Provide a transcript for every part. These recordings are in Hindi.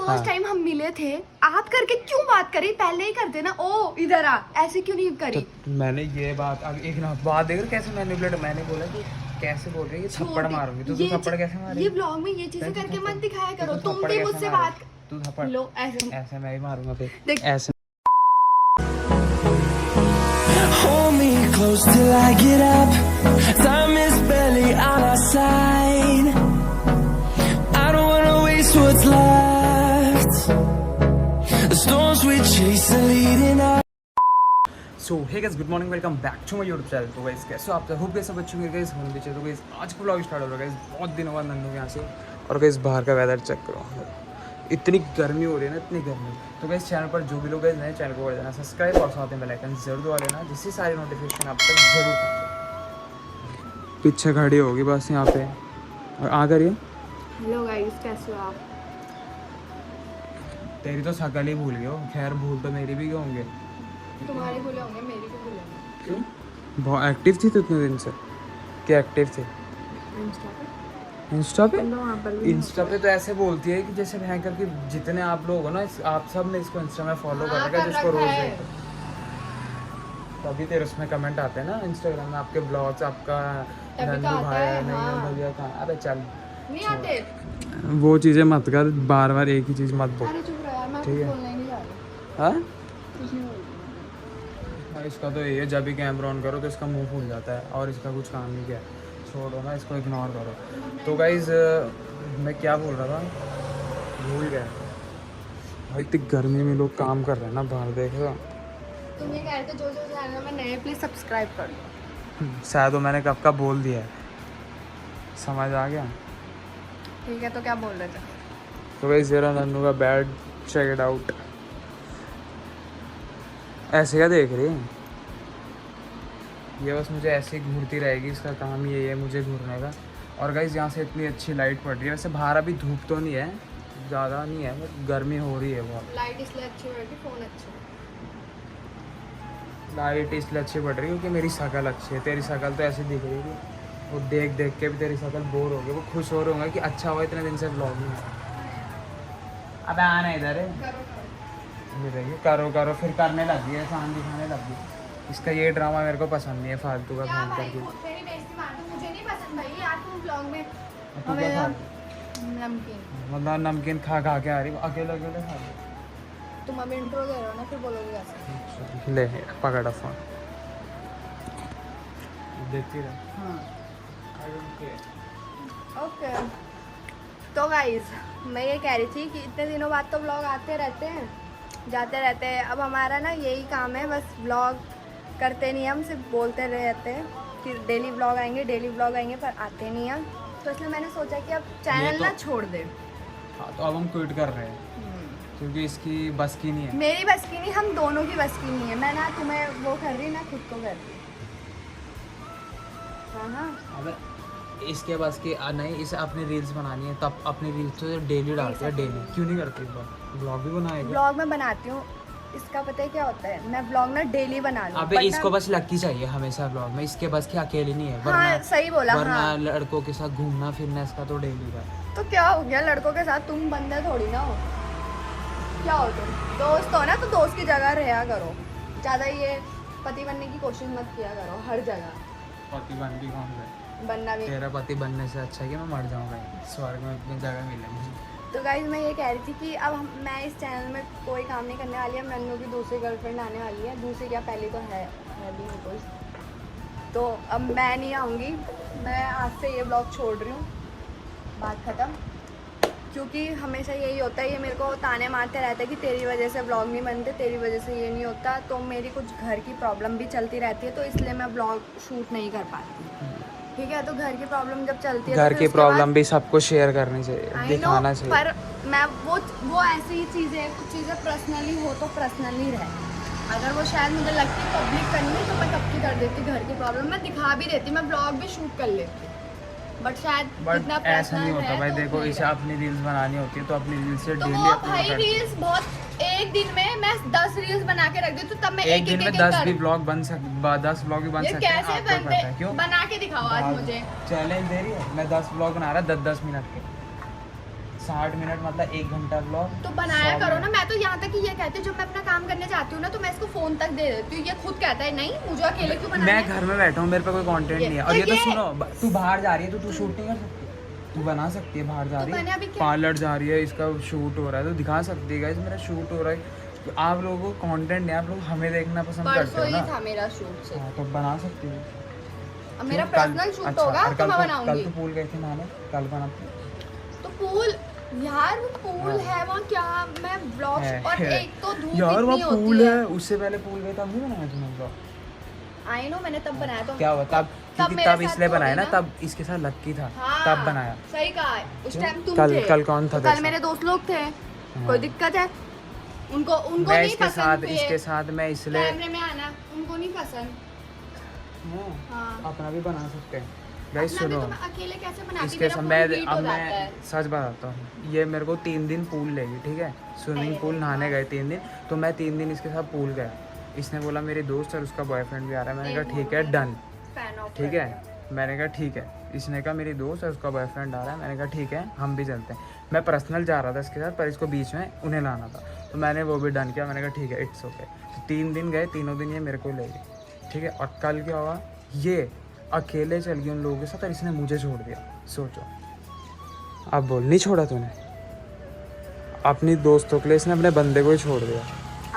फर्स्ट टाइम हम मिले थे, आप करके क्यों बात करी? पहले ही करते ना। ओ इधर आ, ऐसे क्यों नहीं करी? तो मैंने ये बात अब एक ना बात देख कैसे मैनिपुलेट, मैंने बोला कि कैसे बोल रही है थप्पड़ मारूंगी, तो तू थप्पड़ कैसे मारेगी? ये ब्लॉग में ये चीजें करके मत दिखाया करो। तुम भी मुझसे बात तू थप्पड़ लो ऐसे ऐसे मैं ही मारूंगा फिर देख। ऐसे। Hold me close till I get up. Time is barely on our side. I don't wanna waste what's left. The storms we chase are leading us. So hey guys, good morning, welcome back to my YouTube channel. तो गाइस कैसे हो आप? होप गाइस सब अच्छे होंगे गाइस, हम भी अच्छे। तो गाइस आज का व्लॉग स्टार्ट हो रहा है गाइस, बहुत दिनों बाद नन्नू के यहाँ से। और गाइस बाहर का वेदर चेक करो, इतनी गर्मी हो रही है ना, इतनी गर्मी। तो गाइस चैनल पर जो भी लोग गाइस नए चैनल को कर देना सब्सक्राइब और साथ में बेल आइकन जरूर दबा लेना, जिससे सारी नोटिफिकेशन आप तक जरूर पहुंचे। पीछे खड़ी होगी बस यहाँ पे और आ करिए। हेलो गाइस, कैसे हो आप? तेरी तो शकल ही भूल गए हो। खैर भूल तो मेरी भी होंगे। तुम्हारे भूले होंगे, मेरी भी भूले होंगे। क्यों? बहुत एक्टिव थी तो इतने दिन से। क्या एक्टिव थे? इंस्टा पे इंस्टा पे तो ऐसे बोलती है कि जैसे भयंकर कि जितने आप लोग हो ना, आप सब ने इसको इंस्टा में फॉलो कर रखा है, जिसको रोज देखो तभी तेरे उसमें कमेंट आते हैं ना इंस्टाग्राम में, आपके ब्लॉग्स, आपका नन्नू भाई नहीं भैया कहाँ। अरे चल नहीं आते। वो चीज़ें मत कर, बार बार एक ही चीज़ मत बोल। अरे चुप रहो यार, मैं ठीक कुछ है। बोलने नहीं जा रही। हाँ कुछ नहीं बोल रही। हाँ, इसका तो ये है, जब भी कैमरा ऑन करो तो इसका मुंह फूल जाता है और इसका कुछ काम नहीं किया। छोड़ो ना, इसको इग्नोर करो। तो गाइज मैं क्या बोल रहा था, भूल गया भाई। इतनी गर्मी में लोग काम कर रहे हैं ना बाहर, देख रहे हो। तुम ये कह रहे थे जो जो चैनल में नए प्लीज सब्सक्राइब कर लो। शायद वो मैंने कब का बोल दिया है, समझ आ गया। ठीक है, तो क्या बोल रहे थे? तो गाइज जरा नन्नू का बेड, चेक इट आउट। ऐसे क्या देख रही है ये? बस मुझे ऐसे ही घूरती रहेगी, इसका काम ये है मुझे घूरने का। और गाइज यहाँ से इतनी अच्छी लाइट पड़ रही है। वैसे बाहर अभी धूप तो नहीं है, ज़्यादा नहीं है, बट गर्मी हो रही है बहुत। लाइट इसलिए अच्छी बैठी, फोन अच्छा है। लाइट इसलिए अच्छी पड़ रही है क्योंकि मेरी शक्ल अच्छी है। तेरी शक्ल तो ऐसी दिख रही है, वो देख देख के भी तेरी शक्ल बोर हो गई। वो खुश हो रहे होंगे कि अच्छा हुआ इतने दिन से ब्लॉग नहीं है। अब आना इधर है, ये देखिए करो करो फिर करने लग गई, एहसान दिखाने लग गई। इसका ये ड्रामा मेरे को पसंद नहीं है, फालतू का फोन करके। मेरी बेइज्जती मार दो, मुझे नहीं पसंद भाई यार। तुम ब्लॉग में तू क्या खा रही? नमकीन। मतलब नमकीन खा खा के आ रही, अकेले अकेले खा रही। तुम अभी इंट्रो दे रहे हो ना, फिर बोलोगे कैसे? ले पकड़ा फोन, देखती रह। हाँ ओके। तो गाइस मैं ये कह रही थी कि इतने दिनों बाद तो ब्लॉग आते रहते हैं, जाते रहते हैं। अब हमारा ना यही काम है, बस ब्लॉग करते नहीं, हम सिर्फ बोलते रहते हैं कि डेली ब्लॉग आएंगे, डेली ब्लॉग आएंगे, पर आते नहीं हैं। तो इसलिए मैंने सोचा कि अब चैनल तो- ना छोड़ दे। हाँ तो अब हम क्विट कर रहे हैं क्योंकि इसकी बस की नहीं है। मेरी बस की नहीं, हम दोनों की बस की नहीं है। मैं ना तुम्हें वो कर रही, ना खुद को कर रही। हाँ हाँ, अबे इसके बस की नहीं, इसे अपनी रील्स बनानी है, तब अपनी रील्स तो डेली डालते हैं। डेली क्यों नहीं करती? ब्लॉग भी बनाएगा। ब्लॉग में बनाती हूँ, इसका पता है क्या होता है, मैं ब्लॉग ना डेली बना लूँ। अबे इसको बस लकी चाहिए हमेशा ब्लॉग में, इसके बस की अकेली नहीं है। हाँ सही बोला। वरना हाँ लड़कों के साथ घूमना फिरना इसका तो डेली का। तो क्या हो गया, लड़कों के साथ तुम बंदे थोड़ी ना हो। क्या हो तुम? दोस्त हो ना, तो दोस्त की जगह रहा करो। ज़्यादा ये पति बनने की कोशिश मत किया करो हर जगह। पति बन भी कौन है? बनना भी। तेरा पति बनने से अच्छा है कि मैं मर जाऊंगा, स्वर्ग में अपनी जगह मिलेगी। तो गाइज मैं ये कह रही थी कि अब मैं इस चैनल में कोई काम नहीं करने वाली है। नन्नू की दूसरी गर्लफ्रेंड आने वाली है, दूसरी क्या पहली तो है भी नहीं कोई। तो अब मैं नहीं आऊँगी, मैं आज से ये ब्लॉग छोड़ रही हूँ, बात ख़त्म। क्योंकि हमेशा यही होता है, ये मेरे को ताने मारते रहते हैं कि तेरी वजह से ब्लॉग नहीं बनते, तेरी वजह से ये नहीं होता। तो मेरी कुछ घर की प्रॉब्लम भी चलती रहती है, तो इसलिए मैं ब्लॉग शूट नहीं कर पाती। ठीक है, तो घर की प्रॉब्लम जब चलती है, घर की प्रॉब्लम भी सबको शेयर करनी चाहिए, दिखाना चाहिए। पर मैं वो ऐसी ही चीज़ें, कुछ चीज़ें पर्सनली हो तो पर्सनली रहे। अगर वो शायद मुझे लगती पब्लिक करनी है तो मैं कब की कर देती। घर की प्रॉब्लम मैं दिखा भी देती, मैं ब्लॉग भी शूट कर लेती, बट शायद इतना ऐसा नहीं होता भाई। देखो इसे अपनी रील्स बनानी होती है तो अपनी रील्स से तो डेली वो अपलोड भाई करती है। रील्स बहुत, एक दिन में मैं 10 रील्स बना के रख देती हूँ, तब मैं एक दिन में 10 भी ब्लॉग बन सकते, 10 ब्लॉग भी बन ये सकते हैं। कैसे आपको पता है बनते? क्यों? बना के दिखाओ आज मुझे। चैलेंज दे रही है, मैं 10 ब्लॉग बना रहा 10-10 मिनट के। 60 मिनट मतलब 1 घंटा ब्लॉग तो बनाया करो ना। मैं तो यहाँ तक कि ये कहती हूँ, जब मैं अपना काम करने जाती हूँ ना, तो मैं इसको फोन तक दे देती हूँ। ये खुद कहता है नहीं मुझे अकेले क्यों बनाना मैं है? घर में बैठा हूँ, मेरे पे कोई कंटेंट ये- नहीं है। तो और ये तो ये- सुनो, तू बाहर जा रही है तो तू शूट नहीं कर सकती, तू बना सकती है। बाहर जा तो रही मैंने अभी है, क्या- पार्लर जा रही है, इसका शूट हो रहा है तो दिखा सकती है गाइस मेरा शूट हो रहा है। तो आप लोगों को कंटेंट नहीं, आप लोग हमें देखना पसंद करते परसों हो ही ना। था मेरा शूट से। हाँ, तो बना सकती हो। अब मेरा क्यों? कल- पर्सनल शूट अच्छा, होगा और तो मैं कल बनाऊंगी। तो पूल गए थे नहाने, कल बनाते तो पूल यार, वो पूल हाँ। है वहाँ, क्या मैं ब्लॉग्स है, और है। एक तो धूप यार वो इतनी पूल होती है, उससे पहले पूल गए तब नहीं बनाया तुमने ब्लॉग? आई नो, मैंने तब बनाया तो क्या हुआ तब? क्योंकि मेरे तब साथ इसलिए तो बनाया होगी ना, तब इसके साथ लक्की था, हाँ, तब बनाया। सही कहा है। उस क्यों? टाइम तुम कल- थे। कल कौन था तो तेरे कल मेरे साथ? दोस्त लोग थे। हाँ। कोई दिक्कत है? उनको मैं नहीं इसके पसंद साथ थे। इसके साथ मैं इसलिए कैमरे में आना उनको नहीं पसंद। हाँ, हाँ। अपना भी बना सकते हैं गाइस। अपना भी सुनो, तो मैं अकेले कैसे बनाती, इसके मेरा साथ फोन मैं हीट हो अब जाता मैं है। सच बताता हूँ, ये मेरे को 3 दिन पूल लेगी, ठीक है। स्विमिंग पूल नहाने गए 3 दिन, तो मैं 3 दिन इसके साथ पूल गया। इसने बोला मेरी दोस्त और उसका बॉयफ्रेंड भी आ रहा है, मैंने कहा ठीक है डन, फैन ऑफ ठीक है। मैंने कहा ठीक है। इसने कहा मेरी दोस्त और उसका बॉयफ्रेंड आ रहा है, मैंने कहा ठीक है हम भी चलते हैं। मैं पर्सनल जा रहा था इसके साथ, पर इसको बीच में उन्हें लाना था, तो मैंने वो भी डन किया। मैंने कहा ठीक है इट्स ओके। तो 3 दिन गए, तीनों दिन ये मेरे को ले गई, ठीक है। और कल क्या हुआ, ये अकेले चल गई उन लोगों के साथ और इसने मुझे छोड़ दिया। सोचो, अब बोल, नहीं छोड़ा तूने? अपनी दोस्तों के लिए इसने अपने बंदे को ही छोड़ दिया।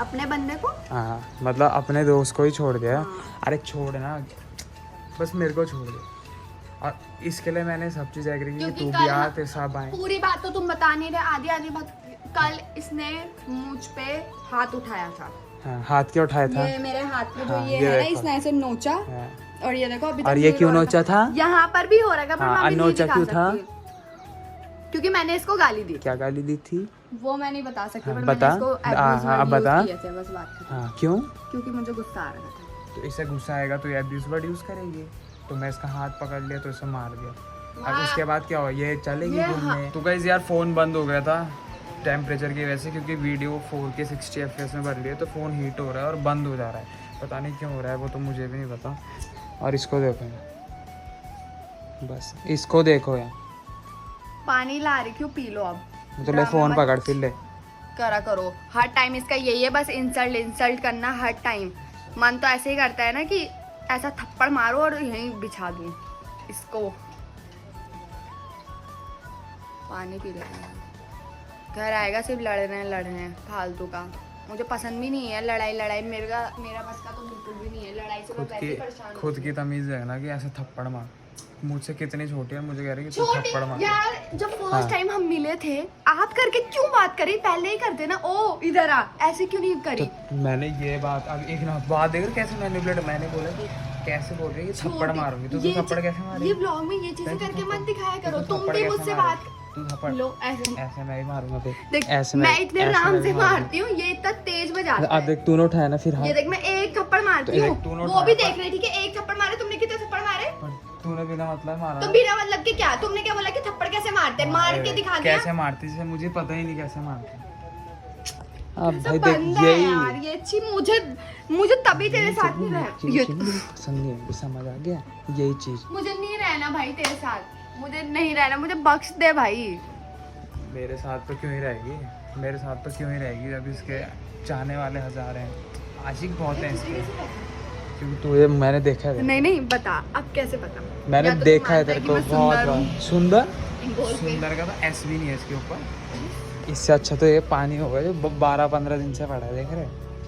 अपने बंदे को। हाँ, मतलब अपने दोस्त को ही छोड़ दिया। अरे छोड़ ना, बस मेरे को छोड़ दे। और इसके लिए मैंने सब चीज़ एग्री की कि क्योंकि तू कल भी आ, तेरे साथ आए। पूरी बात तो तुम बता नहीं रहे, आधी आधी बात। कल इसने मुझ पे हाथ उठाया था। हाँ, हाथ क्यों उठाया था? ये मेरे हाथ में जो हाँ, ये ये है ना, देखो। इसने ऐसे नोचा। हाँ। और ये देखो अभी तक और ये नहीं क्यों हो रहा नोचा था? यहाँ पर भी हो रहा है, पर हाँ, मैं अभी नहीं नोचा दिखा क्यों था? सकती। क्योंकि मैंने इसको गाली दी। क्या गाली दी थी? वो मैं नहीं बता सकती, हाँ, पर बता। मैंने इसको हाँ, हाँ, अब बता। किए थे, बस बात खत्म। हाँ, क्यों? क्योंकि मुझे गुस्सा आ रहा था। तो इसे गुस्सा आएगा तो ये अब्यूज वर्ड यूज़ करेगी। तो मैं इसका हाथ पकड़ लिया तो इसे मार दिया। अब हाँ। उसके बाद क्या हुआ, ये चलेगी ये घूमने। तो गाइस यार फ़ोन बंद हो गया था टेम्परेचर की वजह से, क्योंकि वीडियो 4K 60 FPS में भर लिया, तो फ़ोन हीट हो रहा है और बंद हो जा रहा है। पता नहीं क्यों हो रहा है, वो तो मुझे भी नहीं पता। और इसको देखो यार, बस इसको देखो यार। पानी ला रही, क्यों पी लो अब। तो ले फ़ोन पकड़, फिर ले। करा करो, हर टाइम इसका यही है, बस इंसल्ट इंसल्ट करना हर टाइम। मन तो ऐसे ही करता है ना कि ऐसा थप्पड़ मारो और यहीं बिछा दूं इसको। पानी पी लेना, घर आएगा सिर्फ लड़ रहे हैं फालतू का। मुझे पसंद भी नहीं है लड़ाई। मेरा बस का तो बिल्कुल भी नहीं है लड़ाई से। मैं वैसे ही परेशान हूँ। खुद की तमीज़ है ना कि ऐसे थप्पड़ मार। मुझसे कितनी छोटी है, मुझे कह रही है कि तू छोटी थप्पड़ मार। यार, जब हाँ। फर्स्ट टाइम हम मिले थे, आप करके क्यों बात करी? पहले ही करते ना, ओ इधर आ, ऐसे क्यों नहीं करी? तो मैंने ये बात, अब एक ना बात देख कैसे मैनिपुलेट, मैंने बोला कि कैसे बोल रही है कि थप्पड़ छोटी- मारूंगी, तो तू ये थप्पड़ कैसे ये मारेगी? ब्लॉग में ये चीजें तू करके थप्पड़- मत दिखाया करो। तू तुम थप्पड़ भी कैसे मुझसे मारेगी? बात तू थप्पड़ लो ऐसे। ऐसे मैं ही मारूंगा फिर। देख, ऐसे मैं इतने ऐसे आराम मैं से भी मारूंगा। मारती हूँ, ये इतना तेज बजाता अब है। देख तूने उठाया ना फिर हाथ। ये देख, मैं एक थप्पड़ मारती तो हूँ, देख, तूने वो भी उठाया देख रही थी कि एक थप्पड़ मारे। तुमने कितने थप्पड़ मारे? पर तूने बिना मतलब मारा तो ना। बिना मतलब के क्या? तुमने क्या बोला कि थप्पड़ कैसे मारते हैं? मार के दिखा दिया। कैसे मारती है मुझे पता ही नहीं कैसे मारती। अब कैसा भाई देख बंदा है यही यार ये अच्छी। मुझे तभी तेरे साथ नहीं रह, ये पसंद नहीं है, समझ आ गया यही चीज। मुझे नहीं रहना भाई तेरे साथ, मुझे नहीं रहना, मुझे बख्श दे भाई। मेरे साथ तो क्यों ही रहेगी, मेरे साथ तो क्यों ही रहेगी जब इसके चाहने वाले 1000 हैं, आशिक बहुत हैं इसके। क्योंकि तू ये मैंने देखा है, नहीं बता, अब कैसे पता? मैंने या तो तू देखा है मानता तेरे कि को मैं बहुत सुंदर हूँ। बार। सुंदर बोल पे। सुंदर का तो एस भी नहीं है इसके ऊपर। इससे अच्छा तो ये पानी होगा जो 12-15 दिन से पड़ा है, देख रहे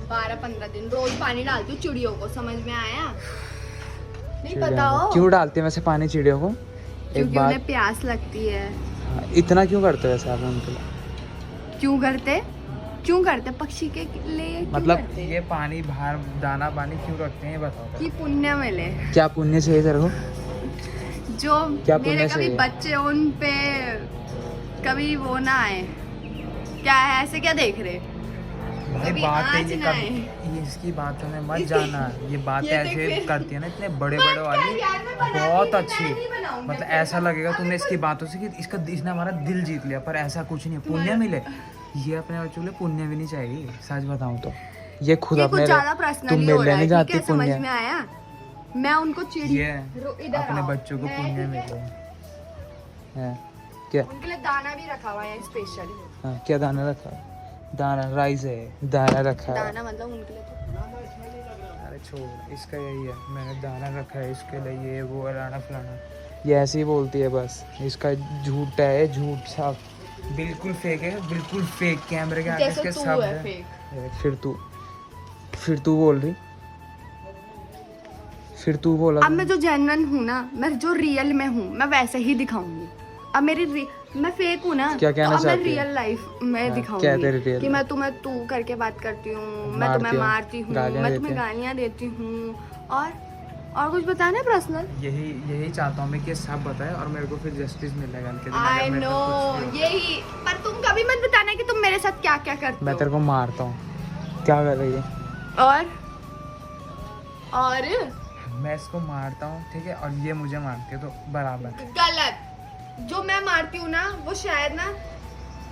12-15 दिन रोज पानी डालती हूँ चिड़ियों को, समझ में आया? नहीं चिड़ियों बताओ को। क्यों डालते हैं वैसे पानी चिड़ियों को? एक क्योंकि उन्हें बात, प्यास लगती है। हाँ, इतना क्यों करते हो वैसे आप उनके लिए? क्यों करते पक्षी के लिए क्यों मतलब करते? ये पानी बाहर दाना पानी क्यों रखते हैं ये बताओ। कि पुण्य मिले। क्या पुण्य चाहिए तेरे को? जो क्या मेरे पुण्य कभी चाहिए? बच्चे उन पे कभी वो ना आए। क्या है ऐसे, क्या देख रहे? भाई कभी बात है आँच ये ना कभी आए। ये इसकी बातों में मत इसकी- जाना। ये बातें ये देख ऐसे फिर। करती है ना इतने बड़े मत बड़े कर वाली, यार, मैं बनाती बहुत नहीं, अच्छी। मैं नहीं बनाऊंगी मतलब तेरे ऐसा साथ। लगेगा अब तुमने मेरे को- इसकी बातों से कि इसने हमारा दिल जीत लिया, पर ऐसा कुछ नहीं है। पुण्य मिले, ये अपने बच्चों के लिए पुण्य भी नहीं चाहिए, सच बताऊं तो। ये खुद ये अपने कुछ ज्यादा तुम पर्सनली हो मिलने रहा है, नहीं ठीक जाती है? समझ पुण्य। में आया? मैं उनको चिड़ी ये इधर अपने आओ। बच्चों को मैं पुण्य ठीक है? मिले है। क्या उनके लिए दाना भी रखा हुआ है स्पेशल। हाँ क्या दाना रखा है? दाना राइस है, दाना रखा है। दाना मतलब उनके लिए तो अरे छोड़, इसका यही है, मैंने दाना रखा है इसके लिए, ये वो फलाना फलाना, ये ऐसे ही बोलती है बस। इसका झूठ है, झूठ साफ, बिल्कुल फेक है, बिल्कुल फेक। कैमरे के आगे जैसे इसके तू सब है है। फेक। ये फिर तू बोल रही, फिर तू बोला। अब मैं जो जेन्युइन हूँ ना, मैं जो रियल में हूँ मैं वैसे ही दिखाऊंगी। अब मैं फेक हूँ ना, क्या कहना तो अब मैं चाहती है? रियल लाइफ में हाँ, क्या दिखाऊंगी तेरी real कि मैं तुम्हें तू करके बात करती हूँ, मैं तुम्हें मारती हूँ, गालियाँ मैं देती तुम्हें है। गालियाँ देती हूँ। और कुछ बताना है पर्सनल? यही चाहता हूँ मैं कि सब बताए और मेरे को फिर जस्टिस मिलेगा इनके दिन। आई नो यही, पर तुम कभी मत बताना कि तुम मेरे साथ क्या क्या करते मैं हो। तेरे को मारता हूँ, क्या कर रही है? और मैं इसको मारता हूँ, ठीक है, और ये मुझे मारती है, तो बराबर। गलत। जो मैं मारती हूँ ना वो शायद ना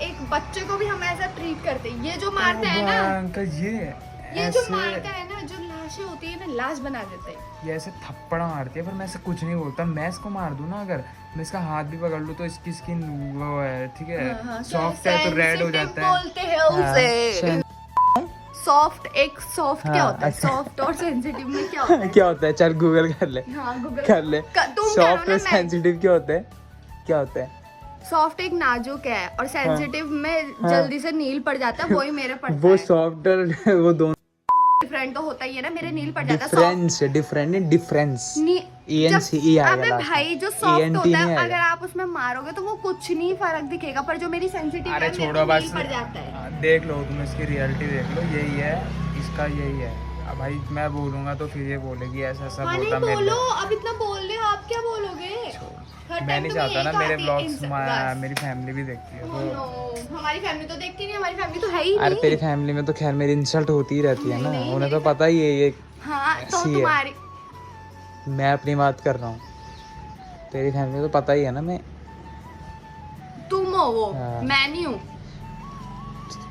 एक बच्चे को भी हम ऐसा ट्रीट करते हैं। ये जो मारते हैं ना, अंकल ये जो ऐसे मारता है ना, जो लाशें होती है ना, लाश बना देते हैं। ये ऐसे थप्पड़ मारती है, पर मैं ऐसे कुछ नहीं बोलता। मैं इसको मार दूँ ना, अगर मैं इसका हाथ भी पकड़ लूँ तो इसकी स्किन वो है, ठीक है, सॉफ्ट है, तो रेड हो जाता है। बोलते हैं उसे सॉफ्ट। एक सॉफ्ट क्या हाँ, होता है? अच्छा। सॉफ्ट और सेंसिटिव में क्या होता है? क्या होता है? चल गूगल कर ले, हाँ गूगल कर ले। तुम सॉफ्ट करो और ना। मैं सेंसिटिव क्या होता है? क्या होता है? सॉफ्ट एक नाजुक है और सेंसिटिव में जल्दी से नील पड़ जाता है, वही मेरे पड़ता वो है। सॉफ्ट और वो दोनों डिफरेंट तो होता ही है ना, मेरे नील पड़ जाता है। डिफरेंस है, डिफरेंस। ENCE आएगा अबे लास्ट भाई में। जो सॉफ्ट ENT होता नहीं है, आएगा। अगर आप उसमें मारोगे तो वो कुछ नहीं फर्क दिखेगा, पर जो मेरी सेंसिटिव अरे है मेरे छोड़ो को बस, नील पड़ जाता है। देख लो तुम इसकी रियलिटी देख लो, यही है इसका, यही है। अब भाई मैं बोलूंगा तो फिर ये बोलेगी ऐसा ऐसा हाँ नहीं बोलता मेरे बोलो, लिए। अब इतना बोल रहे हो, आप क्या बोलोगे? हर मैं time नहीं तुम्हें चाहता ना यही मेरे कहती है, ब्लॉग्स बस। मेरी फैमिली भी देखती है, Oh तो no, हमारी फैमिली तो देखती नहीं, हमारी फैमिली तो है ही अरे नहीं। तेरी फैमिली में तो खैर मेरी इंसल्ट होती ही रहती है ना, नहीं, उन्हें मेरी तो पता ही है ये हाँ तो ऐसी है। तुम्हारी मैं अपनी बात कर रहा हूँ, तेरी फैमिली तो पता ही है ना। मैं तुम हो वो, हाँ। मैं नहीं हूँ।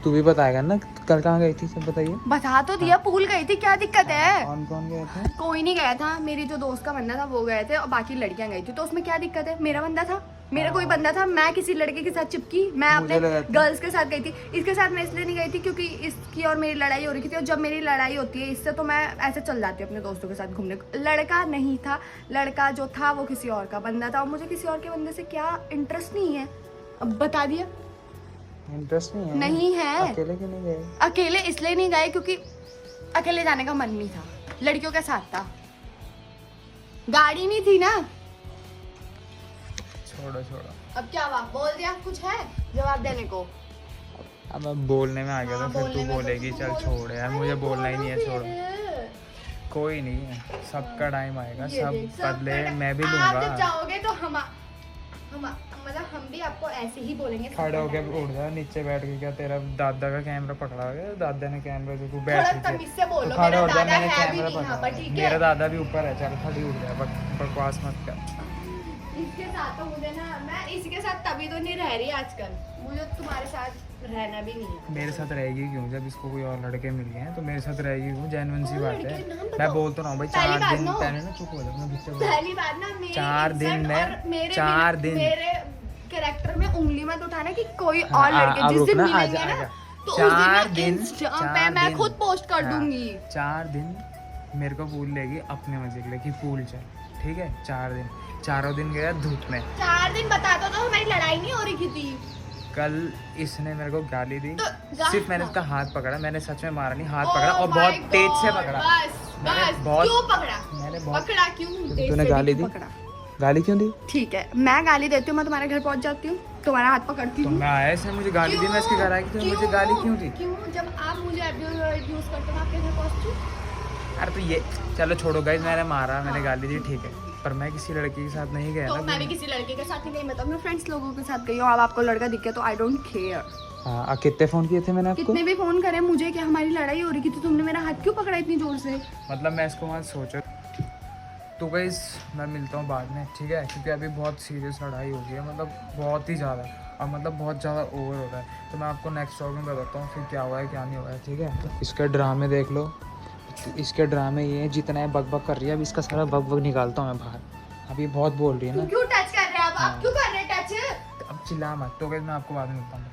तू भी बताएगा ना कल कहाँ गई थी, सब बताइए। बता तो दिया, पूल गई थी, क्या दिक्कत है? कौन कौन गए थे? कोई नहीं गया था, मेरी जो दोस्त का बंदा था वो गए थे और बाकी लड़कियां गई थी, तो उसमें क्या दिक्कत है? मेरा बंदा था, मेरा कोई बंदा था, मैं किसी लड़के के साथ चिपकी? मैं अपने मुझे लगा था- गर्ल्स के साथ गई थी। इसके साथ मैं इसलिए नहीं गई थी क्योंकि इसकी और मेरी लड़ाई हो रही थी, और जब मेरी लड़ाई होती है इससे तो मैं ऐसे चल जाती हूँ अपने दोस्तों के साथ घूमने। लड़का नहीं था, लड़का जो था वो किसी और का बंदा था, और मुझे किसी और के बंदे से क्या इंटरेस्ट नहीं है। अब बता दिया इंटरेस्ट नहीं है? नहीं है। अकेले क्यों नहीं गए? अकेले इसलिए नहीं गए क्योंकि अकेले जाने का मन नहीं था, लड़कियों के साथ था, गाड़ी नहीं थी ना। छोड़ो छोड़ो, अब क्या हुआ? बोल दिया, कुछ है जवाब देने को? अब मैं बोलने में आ गया हाँ, तो फिर बोलने तू में बोलेगी तो चल बोल- छोड़ यार, अरे मुझे बोलना ही नहीं है, बोलो छोड़। फिर। कोई नहीं है, सबका टाइम आएगा, ये सब देख, सब बदले का- मैं भी आप जब लूंगा। जाओगे तो हम मतलब हम भी आपको ऐसे ही बोलेंगे। खड़े होके उठ जा, नीचे बैठ के क्या तेरा दादा का कैमरा पकड़ा हो गया? दादा ने कैमरा जो तू बैठ थोड़ा नीचे। तमीज से बोलो, तू खड़े मेरा हो जा, दादा मैंने है भी कैमरा नहीं यहाँ पकड़ा पर, ठीक है। है? मेरा दादा भी ऊपर है, चल खड़ी उठ जा, बकवास मत कर। इसके साथ तो मुझे ना, मैं इसके साथ तभी तो नहीं रह रही आजकल, मुझे तुम्हारे साथ रहना भी नहीं है। मेरे साथ रहेगी क्यों? जब इसको कोई और लड़के मिल गए हैं तो मेरे साथ रहेगी क्यों? जेन्युइन सी और बात लड़के है, नाम बताओ। मैं बोलता रहा हूँ भाई। पहली 4 बात दिन ना, पहले ना, चुप हो जा, मैं पीछे बोल। पहली बात ना, मेरी 4 दिन insult में- और मेरे 4 दिन। मेरे कैरेक्टर में उंगली मत उठाना कि कोई हाँ, और लड़के अब जिस दिन रुकना, मिलेंगे आजा, ना आजा। तो उस दिन 4 मैं दिन, Insta 4 पे मैं दिन। खुद पोस्ट कर हाँ, दूंगी। 4 दिन मेरे को पूल लेगी अपने मजे के लिए कि पूल चल, ठीक है? 4 दिन, चारों दिन गया धूप में। 4 दिन बता दो तो हमारी लड़ाई नहीं हो रही थी। कल इसने मेरे को गाली दी, तो सिर्फ मैंने उसका हाथ पकड़ा, मैंने सच में मारा नहीं, हाथ Oh पकड़ा और my बहुत तेज से God, पकड़ा। बस मैंने बस बहुत- क्यों पकड़ा? मैंने बहुत- पकड़ा क्यों? तेज तूने से गाली भी दी? पकड़ा। गाली क्यों दी? ठीक है, मैं गाली देती हूँ, मैं तुम्हारे घर पहुंच जाती हूँ, तुम्हारा हाथ पकड़ती तो हूँ। मैं आया, इसने मुझे गाली दी, मैं इसके घर आई कि मुझे गाली क्यों दी? क्यों? जब आप मुझे अब्यूज करते हो, मैं आपके घर पहुंचती हूँ। अरे तो ये चलो छोड़ो गाइस, मैंने मारा, मैंने गाली दी, ठीक है, पर मैं किसी लड़की के साथ नहीं गया तो ना। मैं भी किसी लड़के के साथ ही गई, मैं तो अपने फ्रेंड्स लोगों के साथ गई हूँ। अब आपको लड़का दिखे तो आई डोंट केयर। हाँ, कितने फोन किए थे मैंने आपको? कितने भी फोन करे मुझे क्या, हमारी लड़ाई हो रही थी, तो तुमने मेरा हाथ क्यों पकड़ा इतनी जोर से? मतलब मैं इसको वहाँ सोचा। तो गाइस मैं मिलता हूँ बाद में, ठीक है? क्योंकि अभी बहुत सीरियस लड़ाई हो गई है, मतलब बहुत ही ज़्यादा, और मतलब बहुत ज़्यादा ओवर हो रहा है। तो मैं आपको नेक्स्ट व्लॉग में बताता हूँ फिर क्या हुआ है क्या नहीं हुआ है, ठीक है? तो इसके ड्रामे देख लो, इसके ड्रामे ये हैं, जितना है बक बक कर रही है, अभी इसका सारा बक बक निकालता हूँ मैं बाहर। अभी बहुत बोल रही है ना। क्यों टच कर रहे हैं आप? क्यों कर रहे हैं टच? अब चिल्ला मत। तो गाइस मैं आपको बाद में मिलता हूँ।